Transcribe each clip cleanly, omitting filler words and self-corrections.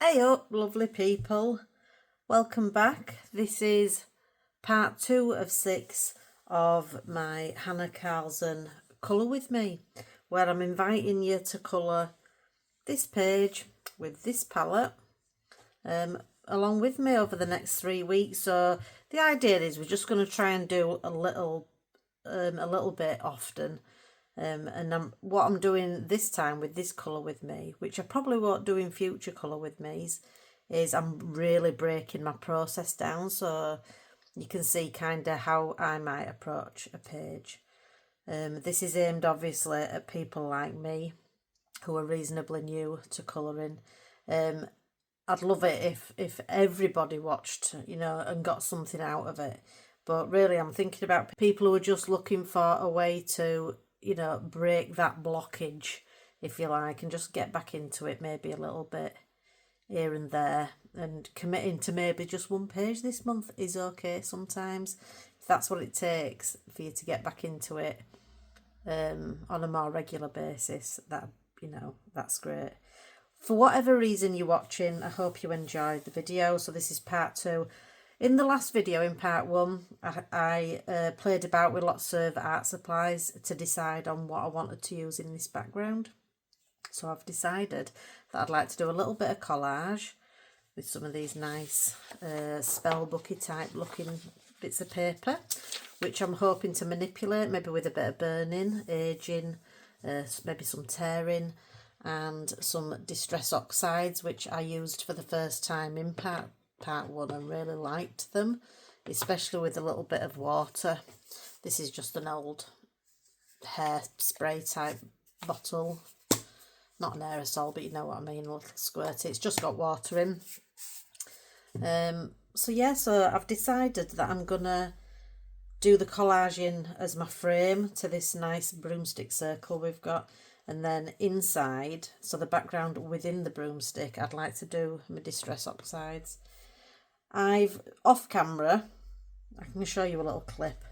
Hey up, lovely people. Welcome back. This is part 2 of 6 of my Hanna Karlzon Colour With Me, where I'm inviting you to colour this page with this palette along with me over the next 3 weeks. So the idea is we're just going to try and do a little bit often. What I'm doing this time with this Colour With Me, which I probably won't do in future Colour With Me's, is I'm really breaking my process down so you can see kind of how I might approach a page. This is aimed obviously at people like me who are reasonably new to colouring. I'd love it if everybody watched, and got something out of it. But really I'm thinking about people who are just looking for a way to break that blockage, if you like, and just get back into it maybe a little bit here and there. And committing to maybe just one page this month is okay sometimes, if that's what it takes for you to get back into it on a more regular basis. That's great. For whatever reason you're watching, I hope you enjoyed the video. So this is part 2. In the last video, in part 1, I played about with lots of art supplies to decide on what I wanted to use in this background. So I've decided that I'd like to do a little bit of collage with some of these nice spell booky type looking bits of paper, which I'm hoping to manipulate, maybe with a bit of burning, aging, maybe some tearing, and some distress oxides, which I used for the first time in part 1 and really liked them, especially with a little bit of water. This is just an old hair spray type bottle, not an aerosol, but you know what I mean, a little squirty. It's just got water in. So I've decided that I'm gonna do the collaging as my frame to this nice broomstick circle we've got, and then inside, so the background within the broomstick, I'd like to do my distress oxides. I've, off camera, I can show you a little clip.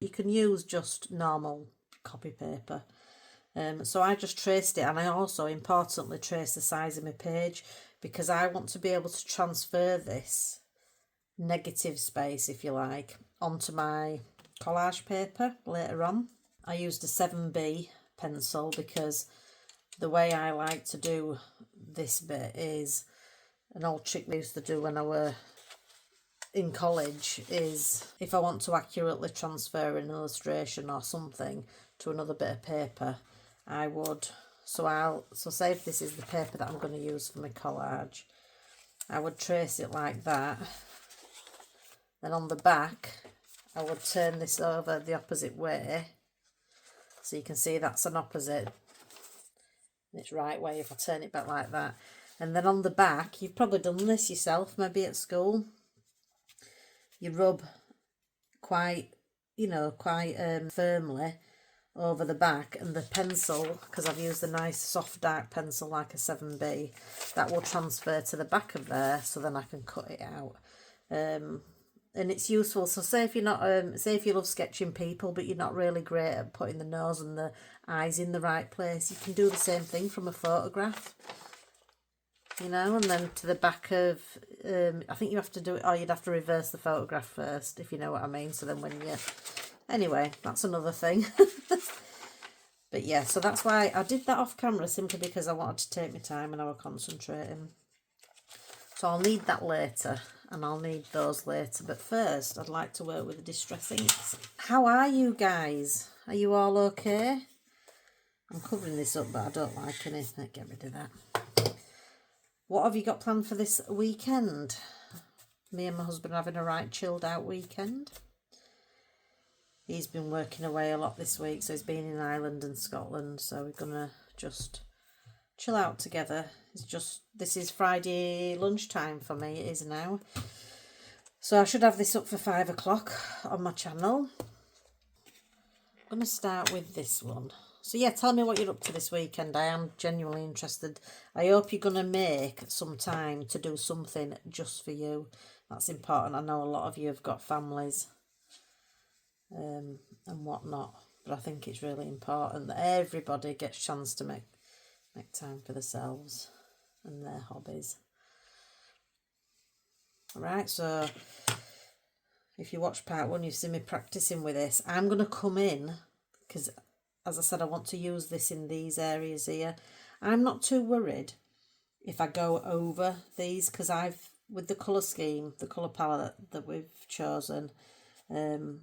You can use just normal copy paper. So I just traced it, and I also importantly traced the size of my page because I want to be able to transfer this negative space, if you like, onto my collage paper later on. I used a 7B pencil because the way I like to do this bit is an old trick we used to do when I were in college, is if I want to accurately transfer an illustration or something to another bit of paper, I would, so say if this is the paper that I'm going to use for my collage, I would trace it like that. Then on the back I would turn this over the opposite way, so you can see that's an opposite, it's right way if I turn it back like that. And then on the back, you've probably done this yourself maybe at school, you rub quite firmly over the back, and the pencil, because I've used a nice soft dark pencil like a 7B, that will transfer to the back of there, so then I can cut it out. And it's useful. So say if you're not say if you love sketching people but you're not really great at putting the nose and the eyes in the right place, you can do the same thing from a photograph. And then to the back of, I think you have to do it, or you'd have to reverse the photograph first, if you know what I mean. So then when you, anyway, that's another thing. But yeah, so that's why I did that off camera, simply because I wanted to take my time and I was concentrating. So I'll need that later, and I'll need those later. But first, I'd like to work with the distress inks. How are you guys? Are you all okay? I'm covering this up, but I don't like anything. Get rid of that. What have you got planned for this weekend? Me and my husband are having a right chilled out weekend. he's been working away a lot this week, so he's been in Ireland and Scotland, so we're gonna just chill out together. This is Friday lunchtime for me, it is now. So I should have this up for 5 o'clock on my channel. I'm going to start with this one. So yeah, tell me what you're up to this weekend. I am genuinely interested. I hope you're going to make some time to do something just for you. That's important. I know a lot of you have got families and whatnot, but I think it's really important that everybody gets a chance to make time for themselves and their hobbies. Alright, so if you watch part 1, you've seen me practicing with this. I'm going to come in, because as I said, I want to use this in these areas here. I'm not too worried if I go over these, because with the colour scheme, the colour palette that we've chosen, and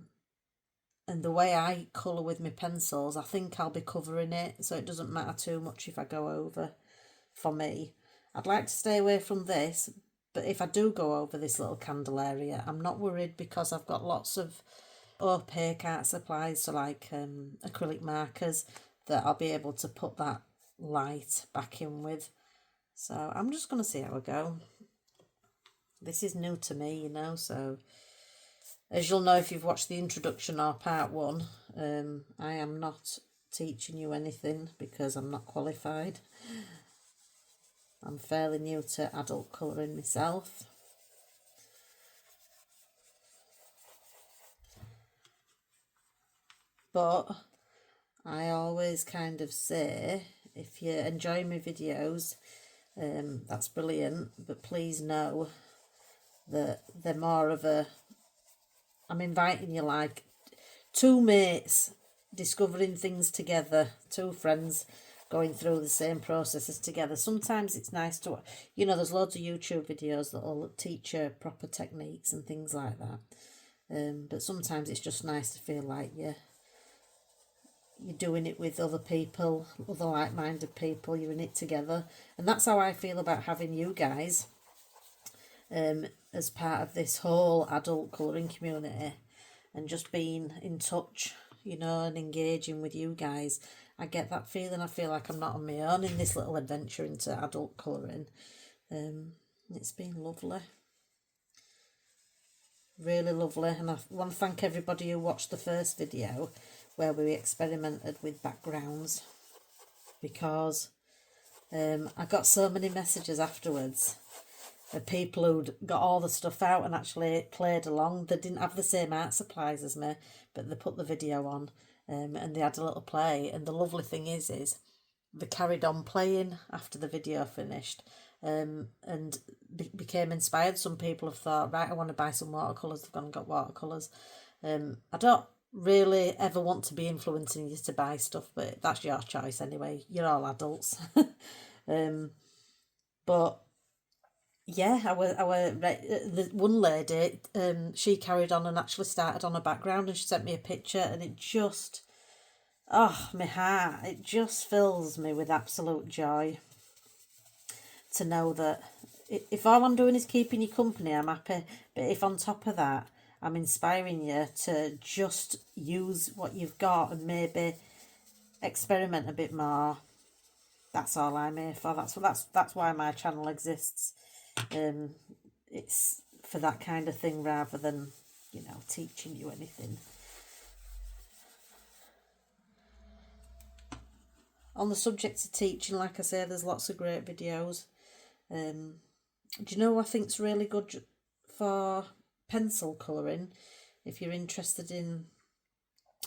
the way I colour with my pencils, I think I'll be covering it, so it doesn't matter too much if I go over, for me. I'd like to stay away from this, but if I do go over this little candle area, I'm not worried, because I've got lots of opaque art supplies, so like acrylic markers, that I'll be able to put that light back in with. So I'm just going to see how I go. This is new to me, you know, so as you'll know if you've watched the introduction or part 1, I am not teaching you anything because I'm not qualified. I'm fairly new to adult colouring myself. But I always kind of say, if you enjoy my videos, that's brilliant, but please know that they're more of I'm inviting you like two mates discovering things together, two friends going through the same processes together. Sometimes it's nice to, you know, there's loads of YouTube videos that will teach you proper techniques and things like that. But sometimes it's just nice to feel like you're doing it with other people, other like-minded people, you're in it together. And that's how I feel about having you guys as part of this whole adult colouring community, and just being in touch, you know, and engaging with you guys. I get that feeling. I feel like I'm not on my own in this little adventure into adult colouring. It's been lovely. Really lovely. And I want to thank everybody who watched the first video where we experimented with backgrounds, because I got so many messages afterwards of people who'd got all the stuff out and actually played along. They didn't have the same art supplies as me, but they put the video on and they had a little play. And the lovely thing is they carried on playing after the video finished, and became inspired. Some people have thought, right, I want to buy some watercolours. They've gone and got watercolours. I don't really ever want to be influencing you to buy stuff, but that's your choice anyway. You're all adults. But yeah, the one lady, she carried on and actually started on a background, and she sent me a picture, and it just, oh, my heart, it just fills me with absolute joy to know that if all I'm doing is keeping you company, I'm happy. But if on top of that, I'm inspiring you to just use what you've got and maybe experiment a bit more, that's all I'm here for. That's why my channel exists. It's for that kind of thing rather than, you know, teaching you anything. On the subject of teaching, like I say, there's lots of great videos. Do you know what I think's really good for pencil colouring? If you're interested in,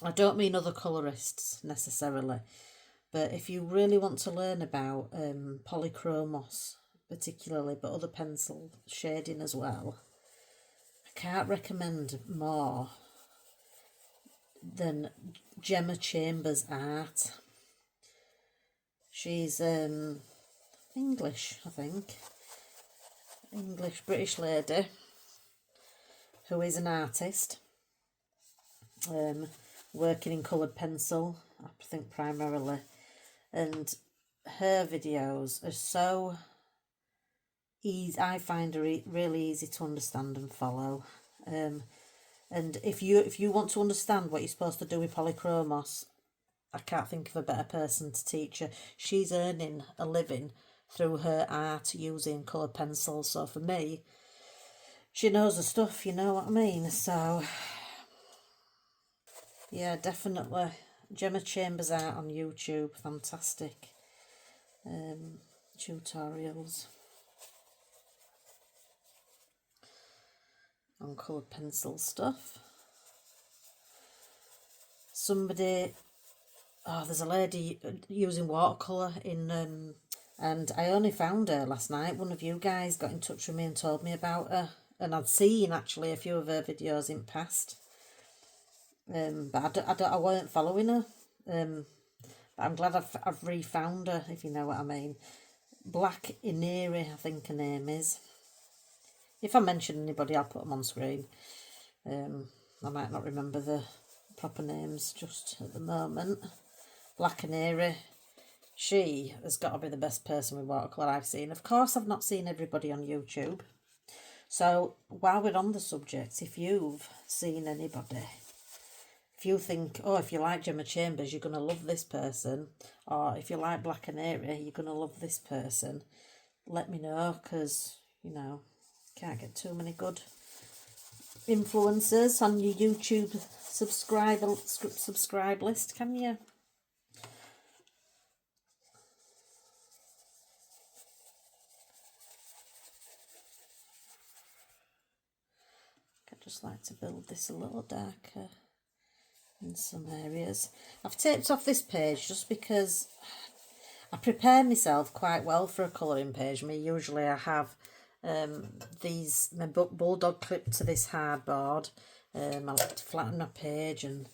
I don't mean other colourists necessarily, but if you really want to learn about polychromos particularly, but other pencil shading as well, I can't recommend more than Gemma Chambers' art. She's English, I think. English British lady who is an artist, working in coloured pencil, I think primarily, and her videos are so easy. I find her really easy to understand and follow. And if you want to understand what you're supposed to do with polychromos, I can't think of a better person to teach her. She's earning a living through her art using coloured pencils. So for me, she knows the stuff, you know what I mean? So, yeah, definitely. Gemma Chambers art on YouTube, fantastic. Tutorials on coloured pencil stuff. Somebody, there's a lady using watercolour in, and I only found her last night. One of you guys got in touch with me and told me about her, and I'd seen actually a few of her videos in past. But I weren't following her. But I'm glad I've refound her, if you know what I mean. Black Aneri, I think her name is. If I mention anybody, I'll put them on screen. I might not remember the proper names just at the moment. Black Aneri. She has got to be the best person with watercolour I've seen. Of course, I've not seen everybody on YouTube. So, while we're on the subject, if you've seen anybody, if you think, oh, if you like Gemma Chambers, you're going to love this person, or if you like Black Aneri, you're going to love this person, let me know, because, you know, can't get too many good influencers on your YouTube subscribe list, can you? I'd just like to build this a little darker in some areas. I've taped off this page just because I prepare myself quite well for a colouring page. Usually I have my bulldog clipped to this hardboard. I like to flatten my page, and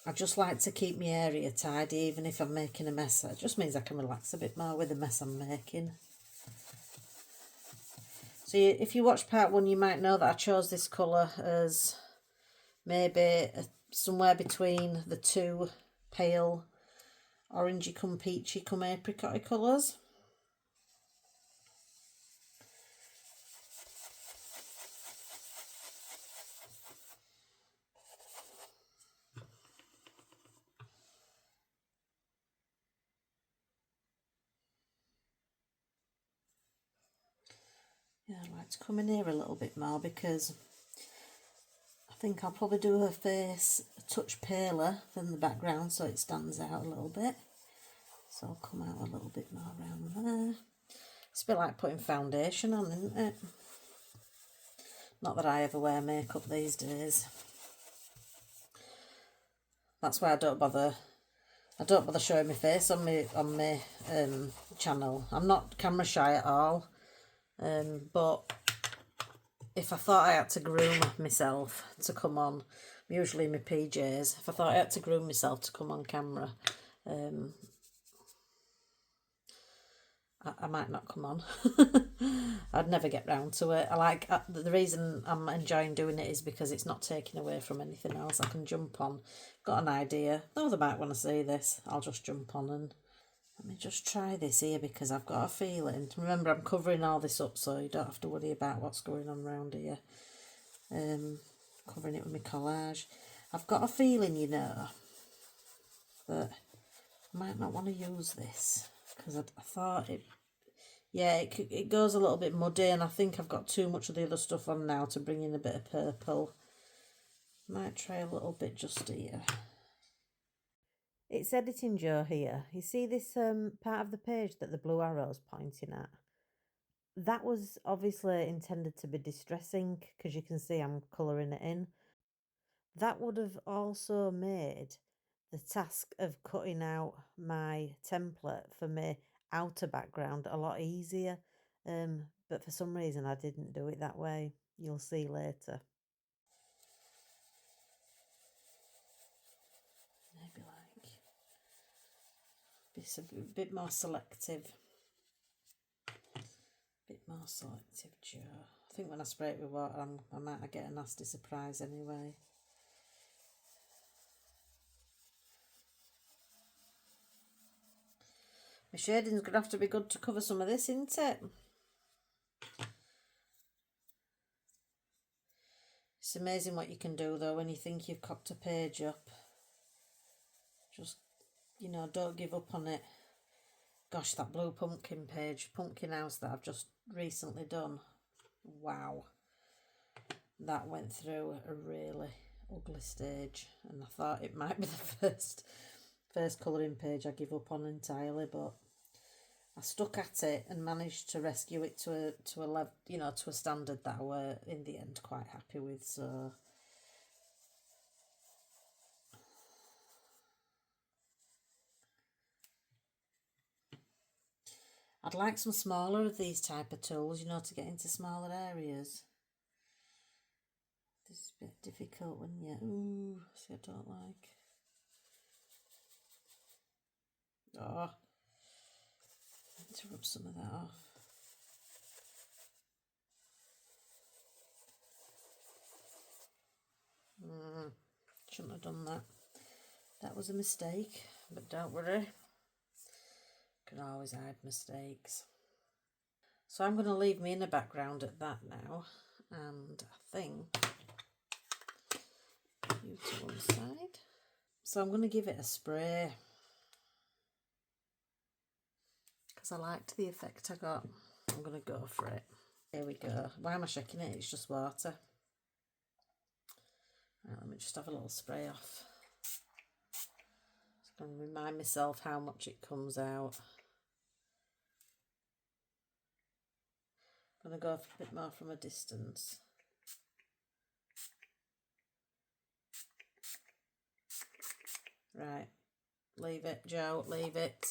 I just like to keep my area tidy even if I'm making a mess. It just means I can relax a bit more with the mess I'm making. So if you watch part 1, you might know that I chose this colour as maybe somewhere between the two pale orangey come peachy come apricot colours. Yeah, I'd like to come in here a little bit more because I think I'll probably do her face a touch paler than the background so it stands out a little bit. So I'll come out a little bit more around there. It's a bit like putting foundation on, isn't it? Not that I ever wear makeup these days. That's why I don't bother showing my face on my channel. I'm not camera shy at all. But if I thought I had to groom myself to come on, usually in my PJs, if I thought I had to groom myself to come on camera, I might not come on. I'd never get round to it. The reason I'm enjoying doing it is because it's not taking away from anything else. I can jump on, got an idea, though they might want to see this, I'll just jump on and let me just try this here because I've got a feeling. Remember, I'm covering all this up so you don't have to worry about what's going on around here. Covering it with my collage. I've got a feeling, you know, that I might not want to use this because I thought it goes a little bit muddy, and I think I've got too much of the other stuff on now to bring in a bit of purple. Might try a little bit just here. It's Editing Joe here. You see this part of the page that the blue arrow's pointing at? That was obviously intended to be distressing because you can see I'm colouring it in. That would have also made the task of cutting out my template for my outer background a lot easier. But for some reason I didn't do it that way. You'll see later. Maybe it's a bit more selective. Joe. I think when I spray it with water, I might get a nasty surprise anyway. My shading's going to have to be good to cover some of this, isn't it? amazing what you can do though when you think you've cocked a page up. Just, you know, don't give up on it. Gosh, that blue pumpkin page, pumpkin house that I've just recently done. Wow. That went through a really ugly stage, and I thought it might be the first colouring page I give up on entirely, but I stuck at it and managed to rescue it to a level, you know, to a standard that I were in the end quite happy with. So I'd like some smaller of these type of tools, you know, to get into smaller areas. This is a bit difficult when you, ooh, see, I don't like. Oh, I need to rub some of that off. Shouldn't have done that. That was a mistake, but don't worry. Can always hide mistakes. So I'm going to leave me in the background at that now, and I think you to one side. So I'm going to give it a spray because I liked the effect I got. I'm going to go for it. Here we go. Why am I shaking it? It's just water. Right, let me just have a little spray off. Just going to remind myself how much it comes out. I'm going to go a bit more from a distance. Right, leave it, Joe, leave it.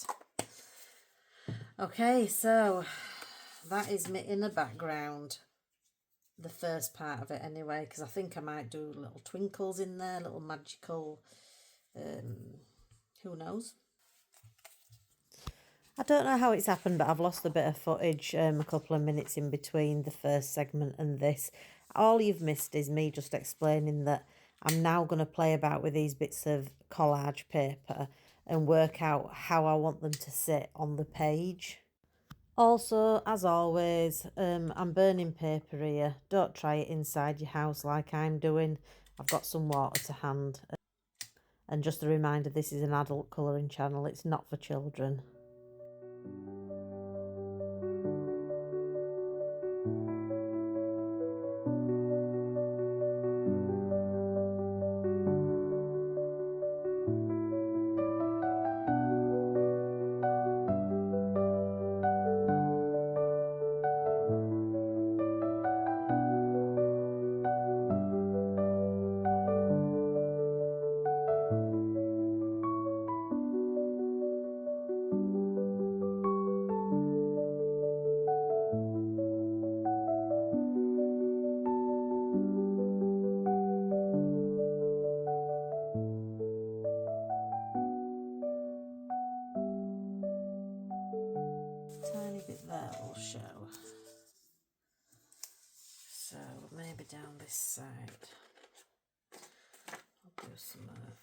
Okay, so that is me in the background, the first part of it anyway, because I think I might do little twinkles in there, little magical, who knows. I don't know how it's happened, but I've lost a bit of footage, a couple of minutes in between the first segment and this. All you've missed is me just explaining that I'm now going to play about with these bits of collage paper and work out how I want them to sit on the page. Also, as always, I'm burning paper here. Don't try it inside your house like I'm doing. I've got some water to hand. And just a reminder, this is an adult colouring channel. It's not for children. Tiny bit there will show. So maybe down this side I'll do some of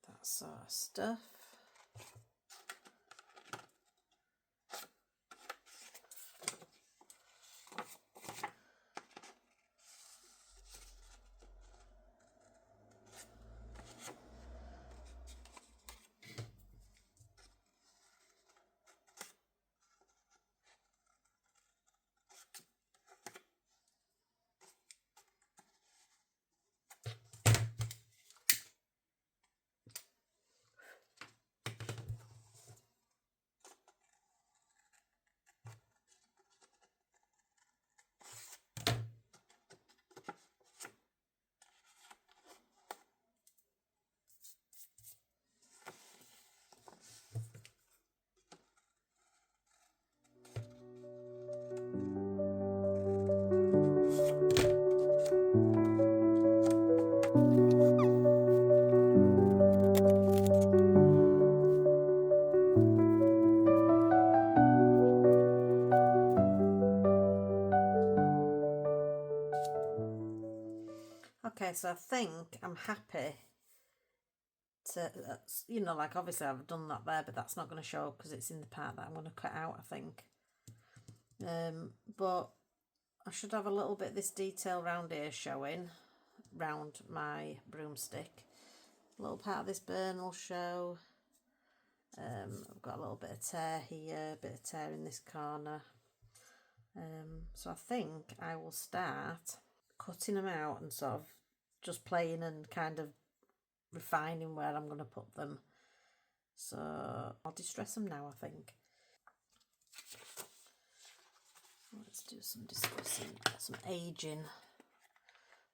that sort of stuff. Okay, so I think I'm happy to, you know, like obviously I've done that there, but that's not going to show because it's in the part that I'm going to cut out, I think. But I should have a little bit of this detail round here showing, round my broomstick. A little part of this burn will show. I've got a little bit of tear here, a bit of tear in this corner. So I think I will start cutting them out and sort of just playing and kind of refining where I'm going to put them. So I'll distress them now, I think. Let's do some discussing, some aging.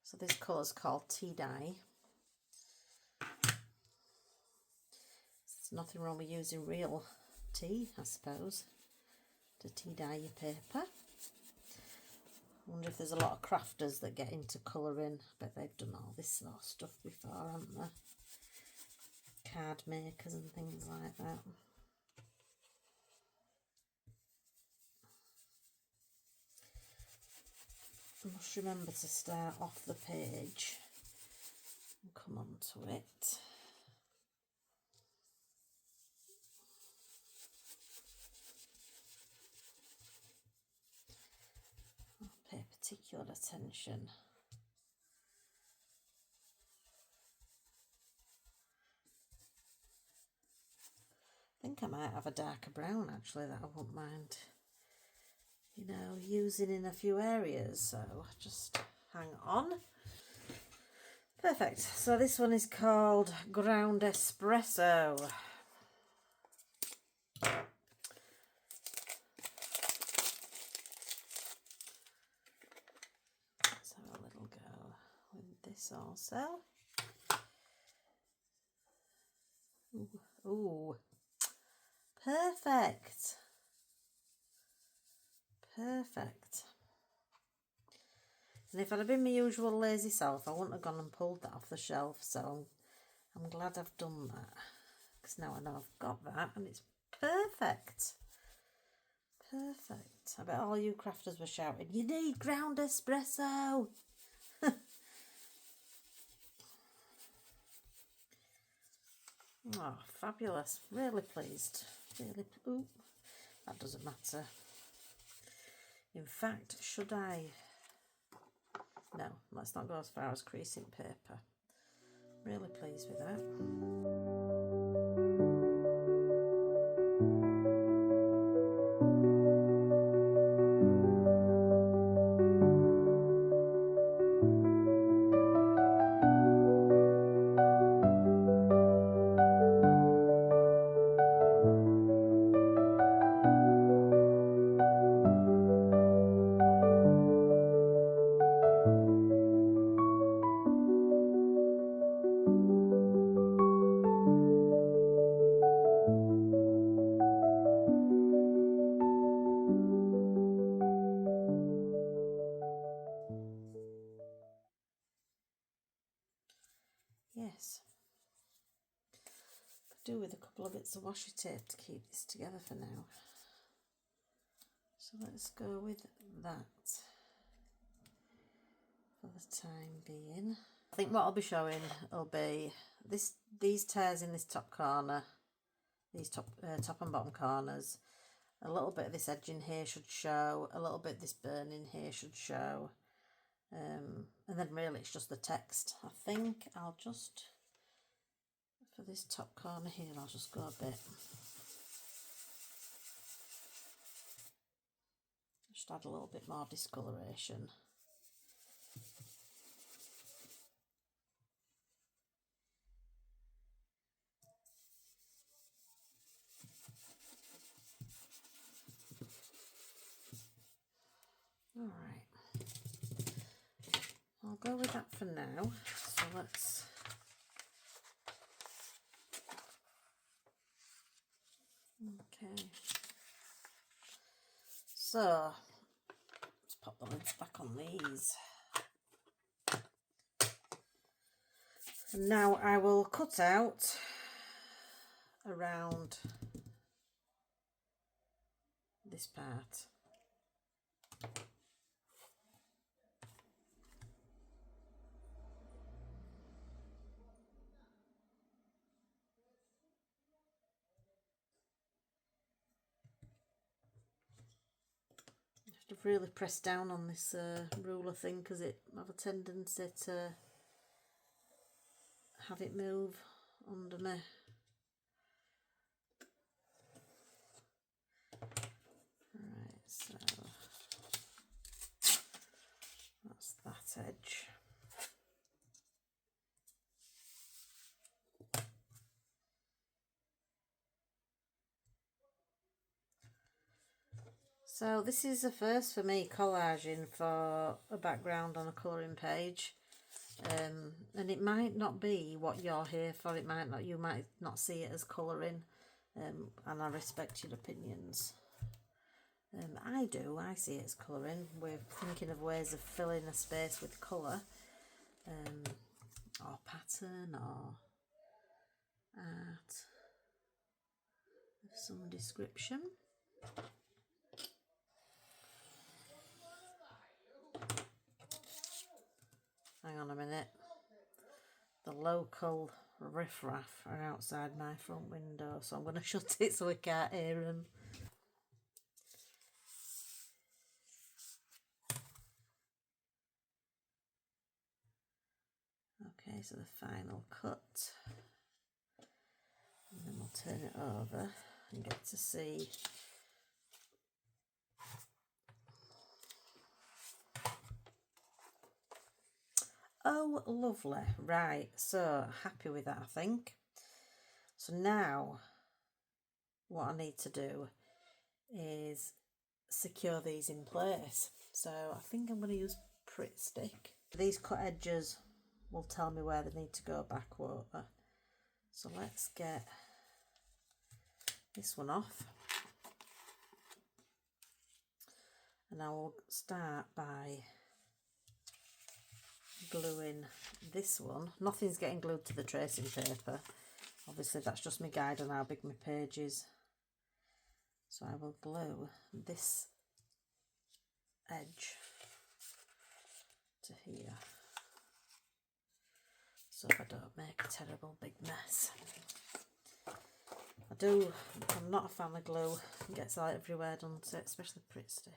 So this colour's called tea dye. There's nothing wrong with using real tea, I suppose, to tea dye your paper. I wonder if there's a lot of crafters that get into colouring. I bet they've done all this sort of stuff before, haven't they? Card makers and things like that. I must remember to start off the page and come on to it. I'll pay particular attention. I think I might have a darker brown actually that I won't mind, you know, using in a few areas, so just hang on. Perfect. So this one is called Ground Espresso. Let's have a little go with this also. Ooh. Perfect. Perfect. And if I'd have been my usual lazy self, I wouldn't have gone and pulled that off the shelf. So I'm glad I've done that, because now I know I've got that and it's perfect. Perfect. I bet all you crafters were shouting, you need ground espresso. Oh, fabulous. Really pleased. Really, ooh, that doesn't matter. In fact, should I? No, let's not go as far as creasing paper. Really pleased with that. Yes, could do with a couple of bits of washi tape to keep this together for now. So let's go with that for the time being. I think what I'll be showing will be these tears in this top corner, these top and bottom corners. A little bit of this edge in here should show, a little bit of this burn in here should show. And then really it's just the text. I think I'll just, for this top corner here, I'll just go a bit. Just add a little bit more discoloration. All right. I'll go with that for now. So let's okay. So let's pop the lids back on these. And now I will cut out around this part. Should have really pressed down on this ruler thing because it have a tendency to have it move under me. Right, so that's that edge. So this is the first for me, collaging for a background on a colouring page, and it might not be what you're here for. It might not. You might not see it as colouring, and I respect your opinions. I do. I see it as colouring. We're thinking of ways of filling a space with colour, or pattern, or art of some description. Hang on a minute. The local riffraff are outside my front window, so I'm going to shut it so we can't hear them. Okay, so the final cut. And then we'll turn it over and get to see oh, lovely. Right, so happy with that, I think. So now what I need to do is secure these in place. So I think I'm going to use Pritt Stick. These cut edges will tell me where they need to go back, won't they? So let's get this one off. And I will start by gluing this one. Nothing's getting glued to the tracing paper. Obviously that's just my guide on how big my page is. So I will glue this edge to here, so I don't make a terrible big mess. I'm not a fan of glue. It gets out everywhere, doesn't it? Especially Pritt Stick.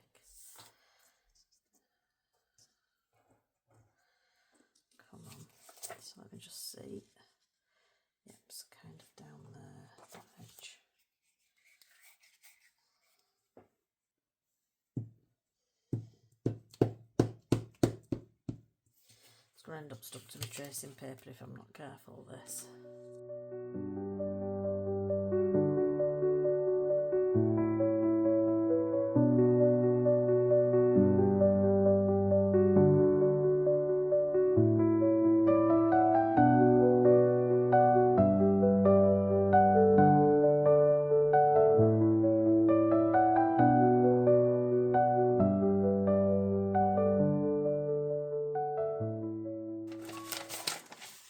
Come on. So let me just see. Yep, it's kind of down there, that edge. It's going to end up stuck to my tracing paper if I'm not careful with this.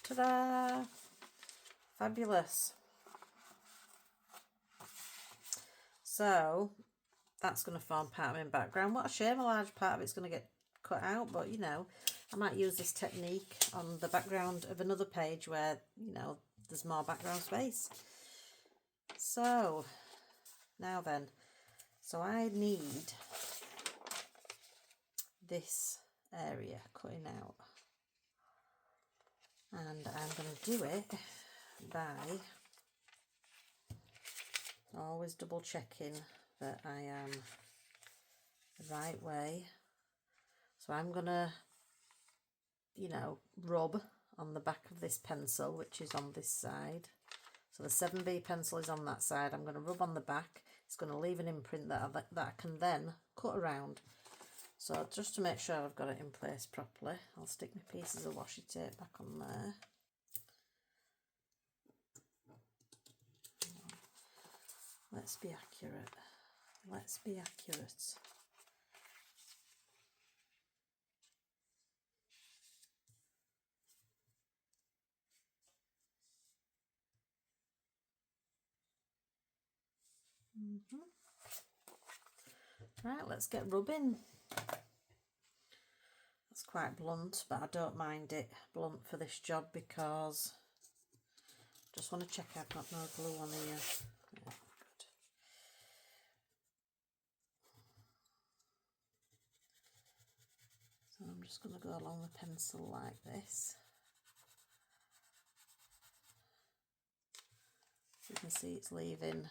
Ta-da! Fabulous. So that's going to form part of my background. What a shame a large part of it's going to get cut out, but you know, I might use this technique on the background of another page where, you know, there's more background space. So now then, so I need this area cutting out, and I'm going to do it by always double checking that I am the right way. So I'm going to, you know, rub on the back of this pencil, which is on this side. So the 7B pencil is on that side. I'm going to rub on the back. It's going to leave an imprint that I can then cut around. So just to make sure I've got it in place properly, I'll stick my pieces of washi tape back on there. Let's be accurate. Let's be accurate. Right, let's get rubbing. That's quite blunt, but I don't mind it blunt for this job because I just want to check I've got no glue on here. Yeah, good. just going to go along the pencil like this. You can see it's leaving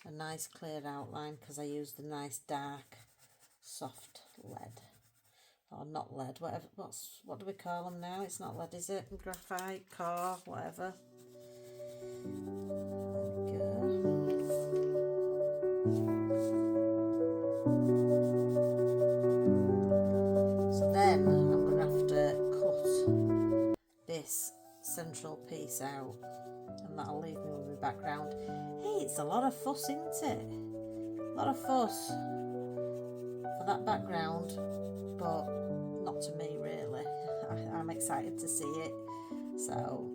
a nice clear outline because I used the nice dark soft lead, or not lead, whatever. What do we call them now? It's not lead, is it? Graphite, core, whatever. There we go. So then I'm going to have to cut this central piece out, and that'll leave me with my background. Hey, it's a lot of fuss, isn't it? A lot of fuss for that background, but not to me really. I'm excited to see it, so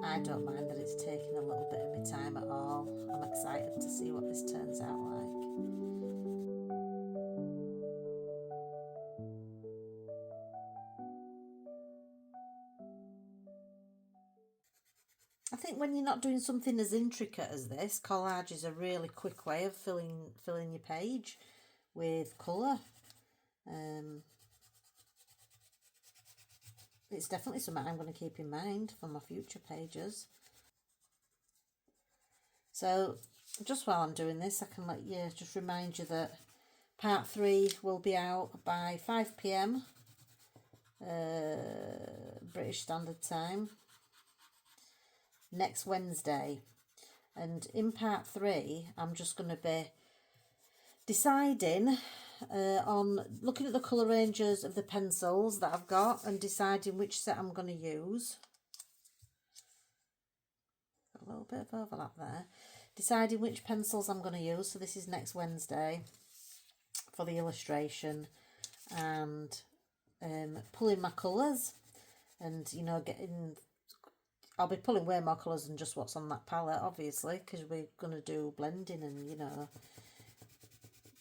I don't mind that it's taking a little bit of my time at all. I'm excited to see what this turns out like. I think when you're not doing something as intricate as this, collage is a really quick way of filling your page with colour. It's definitely something I'm going to keep in mind for my future pages. So just while I'm doing this, I can just remind you that part 3 will be out by 5 PM British Standard Time next Wednesday. And in part 3, I'm just going to be deciding on looking at the colour ranges of the pencils that I've got and deciding which set I'm going to use. A little bit of overlap there. Deciding which pencils I'm going to use. So this is next Wednesday for the illustration, and pulling my colours, and you know, I'll be pulling way more colours than just what's on that palette, obviously, because we're going to do blending and, you know,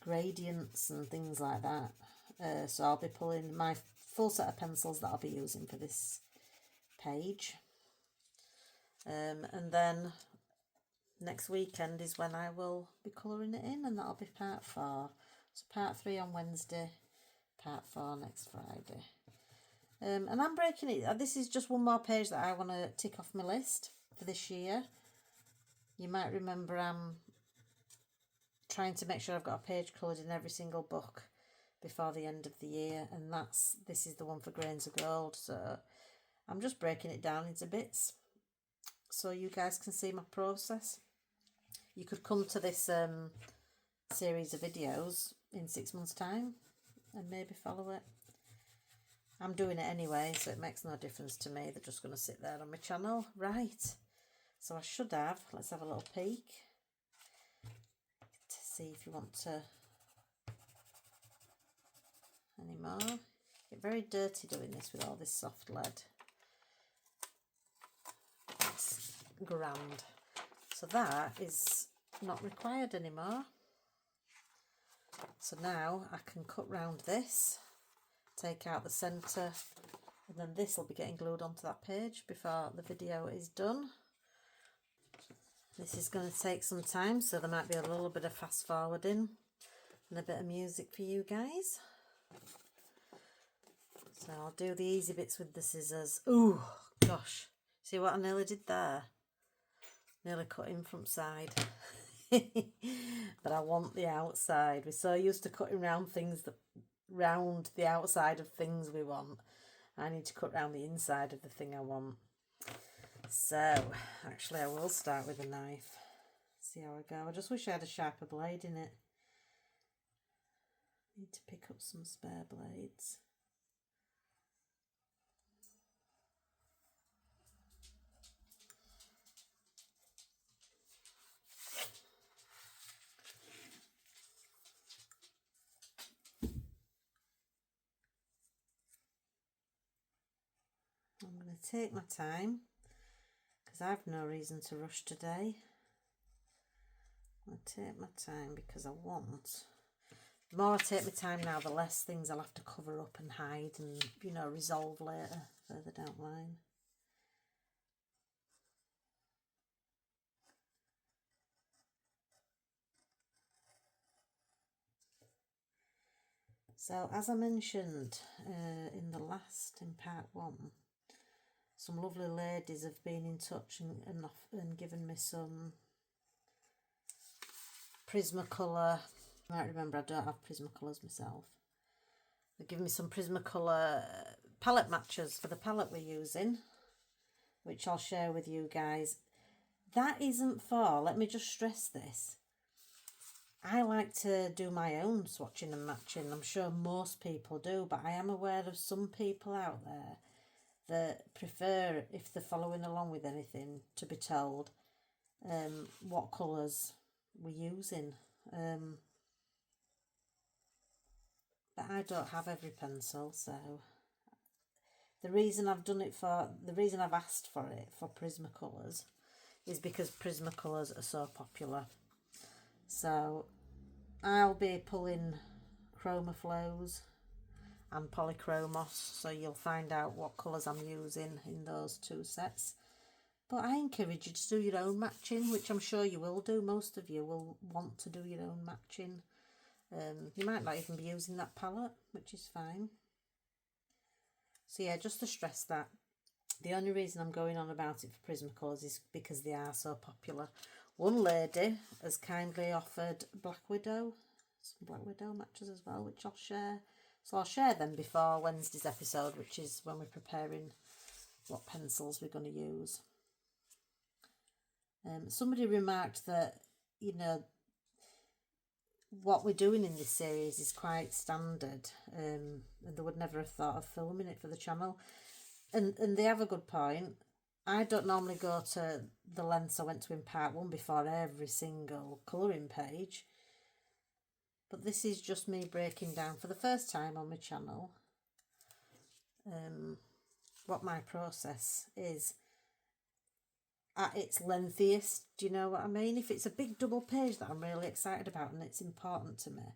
gradients and things like that. So I'll be pulling my full set of pencils that I'll be using for this page. And then next weekend is when I will be colouring it in, and that'll be part 4. So part 3 on Wednesday, part 4 next Friday. And I'm breaking it. This is just one more page that I want to tick off my list for this year. You might remember I'm trying to make sure I've got a page coloured in every single book before the end of the year, and this is the one for Grains of Gold. So I'm just breaking it down into bits so you guys can see my process. You could come to this series of videos in 6 months' time and maybe follow it. I'm doing it anyway, so it makes no difference to me. They're just going to sit there on my channel. Right, so I should have, let's have a little peek to see if you want to any more. Get very dirty doing this with all this soft lead. It's grand. So that is not required anymore. So now I can cut round this, take out the centre, and then this will be getting glued onto that page before the video is done. This is going to take some time, so there might be a little bit of fast forwarding and a bit of music for you guys. So I'll do the easy bits with the scissors. Ooh, gosh, see what I nearly did there? Nearly cut in front side. But I want the outside. We're so used to cutting round things that round the outside of things we want. I need to cut round the inside of the thing I want. So actually I will start with a knife. See how I go. I just wish I had a sharper blade in it. Need to pick up some spare blades. I'm going to take my time because I have no reason to rush today. I'm going to take my time because I want, the more I take my time now, the less things I'll have to cover up and hide and, you know, resolve later, further down the line. So as I mentioned in part 1, some lovely ladies have been in touch and given me some Prismacolor. I might remember I don't have Prismacolors myself. They've given me some Prismacolor palette matches for the palette we're using, which I'll share with you guys. That isn't for, let me just stress this, I like to do my own swatching and matching. I'm sure most people do, but I am aware of some people out there that prefer, if they're following along with anything, to be told what colours we're using. But I don't have every pencil, so the reason I've asked for it for Prismacolors is because Prismacolors are so popular. So I'll be pulling Chromaflows and Polychromos, so you'll find out what colours I'm using in those 2 sets. But I encourage you to do your own matching, which I'm sure you will do. Most of you will want to do your own matching. You might not even be using that palette, which is fine. So yeah, just to stress that, the only reason I'm going on about it for Prismacolors is because they are so popular. One lady has kindly offered some Black Widow matches as well, which I'll share. So I'll share them before Wednesday's episode, which is when we're preparing what pencils we're going to use. Somebody remarked that, you know, what we're doing in this series is quite standard, and they would never have thought of filming it for the channel. And they have a good point. I don't normally go to the lengths I went to in part 1 before every single colouring page. But this is just me breaking down for the first time on my channel what my process is at its lengthiest. Do you know what I mean? If it's a big double page that I'm really excited about and it's important to me,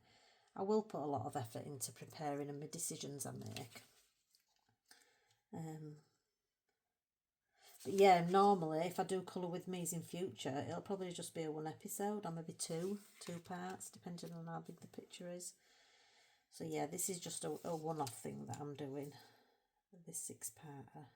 I will put a lot of effort into preparing and the decisions I make. But yeah, normally if I do colour with me's in future, it'll probably just be a 1 episode or maybe two parts, depending on how big the picture is. So yeah, this is just a one-off thing that I'm doing, this 6-parter.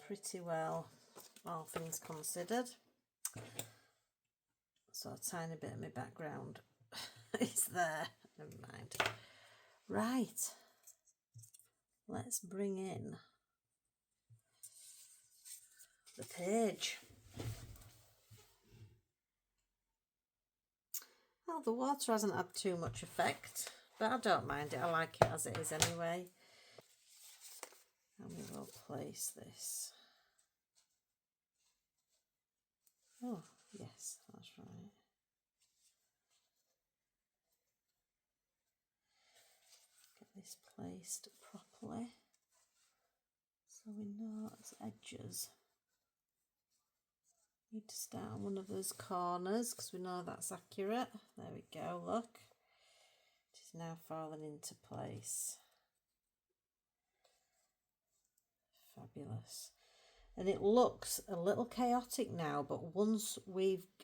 Pretty well, all things considered. So a tiny bit of my background is there, never mind. Right, let's bring in the page. Well, the water hasn't had too much effect, but I don't mind it. I like it as it is anyway. And we will place this. Oh, yes, that's right. Get this placed properly so we know its edges. Need to start on one of those corners because we know that's accurate. There we go, look. It is now falling into place. Fabulous. And it looks a little chaotic now, but once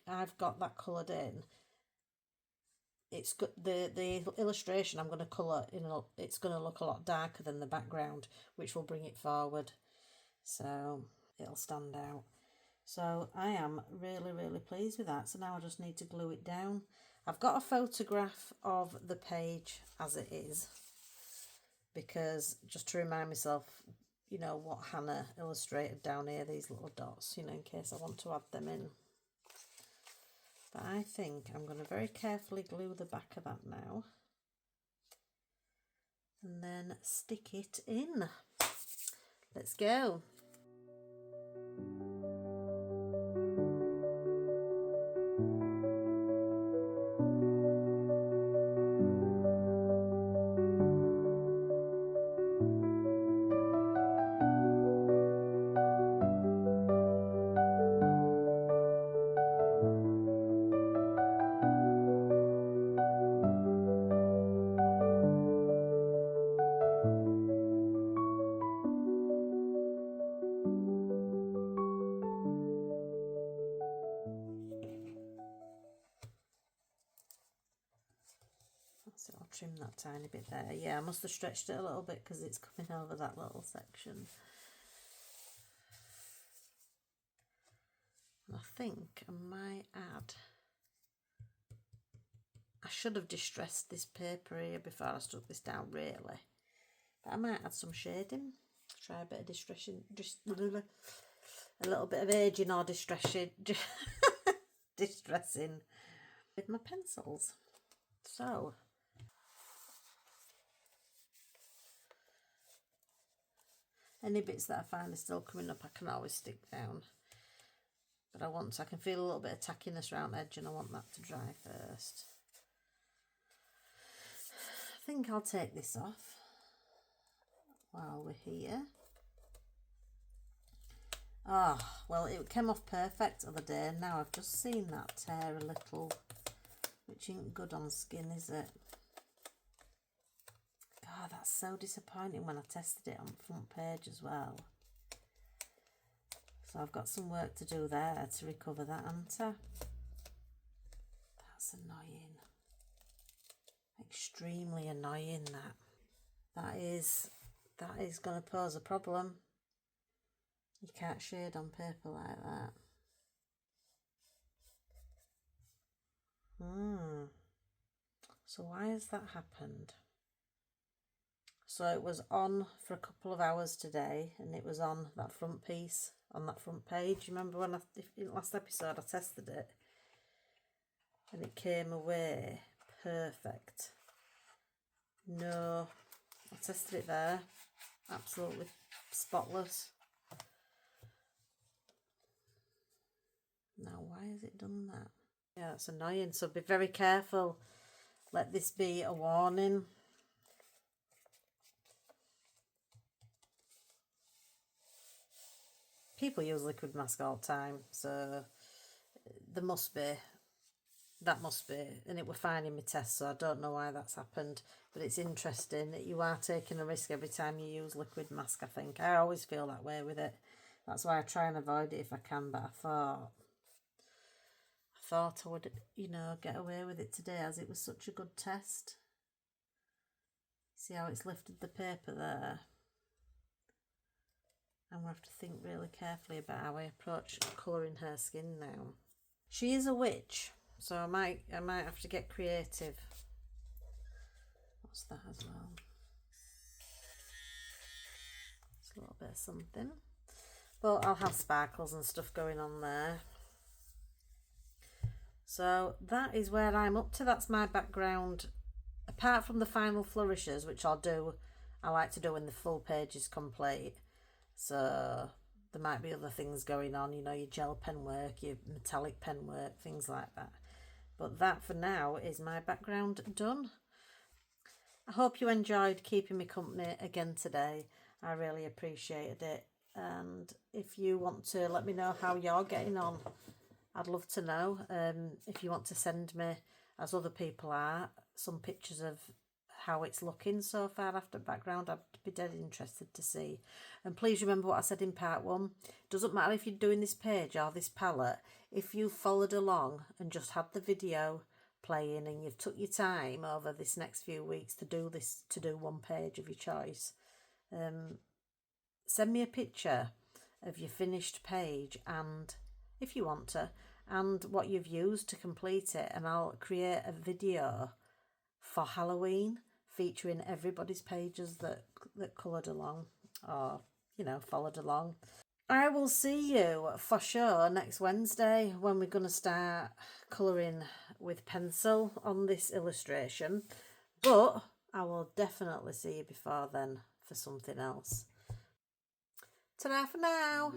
I've got that coloured in, it's got the illustration I'm going to colour in. It's going to look a lot darker than the background, which will bring it forward, so it'll stand out. So I am really, really pleased with that. So now I just need to glue it down. I've got a photograph of the page as it is, because just to remind myself, you know, what Hannah illustrated down here, these little dots, you know, in case I want to add them in. But I think I'm going to very carefully glue the back of that now and then stick it in. Let's go. trim that tiny bit there. Yeah, I must have stretched it a little bit because it's coming over that little section. And I think I might add, I should have distressed this paper here before I stuck this down really. But I might add some shading. Try a bit of distressing, just a little bit of aging or distressing, distressing with my pencils. So any bits that I find are still coming up, I can always stick down. But I can feel a little bit of tackiness around the edge, and I want that to dry first. I think I'll take this off while we're here. Oh, well, it came off perfect the other day, and now I've just seen that tear a little, which isn't good on skin, is it? God, that's so disappointing when I tested it on the front page as well. So I've got some work to do there to recover that, haven't I? That's annoying. Extremely annoying, that. That is going to pose a problem. You can't shade on paper like that. So why has that happened? So it was on for a couple of hours today, and it was on that front piece, on that front page. You remember when in last episode I tested it and it came away perfect. No, I tested it there, absolutely spotless. Now why has it done that? Yeah, that's annoying, so be very careful. Let this be a warning. People use liquid mask all the time, so that must be, and it were fine in my test, so I don't know why that's happened. But it's interesting that you are taking a risk every time you use liquid mask, I think. I always feel that way with it. That's why I try and avoid it if I can, but I thought I would, get away with it today, as it was such a good test. See how it's lifted the paper there? I'm going to have to think really carefully about how I approach colouring her skin now. She is a witch, so I might have to get creative. What's that as well? It's a little bit of something. But I'll have sparkles and stuff going on there. So that is where I'm up to. That's my background. Apart from the final flourishes, which I like to do when the full page is complete. So there might be other things going on, your gel pen work, your metallic pen work, things like that. But that for now is my background done. I hope you enjoyed keeping me company again today. I really appreciated it. And if you want to let me know how you're getting on, I'd love to know. If you want to send me, as other people are, some pictures of how it's looking so far after background, I'd be dead interested to see. And please remember what I said in part 1. Doesn't matter if you're doing this page or this palette, if you followed along and just had the video playing and you've took your time over this next few weeks to do one page of your choice, send me a picture of your finished page, and if you want to, and what you've used to complete it, and I'll create a video for Halloween featuring everybody's pages that coloured along or followed along. I will see you for sure next Wednesday when we're going to start colouring with pencil on this illustration, but I will definitely see you before then for something else. Ta-ra for now.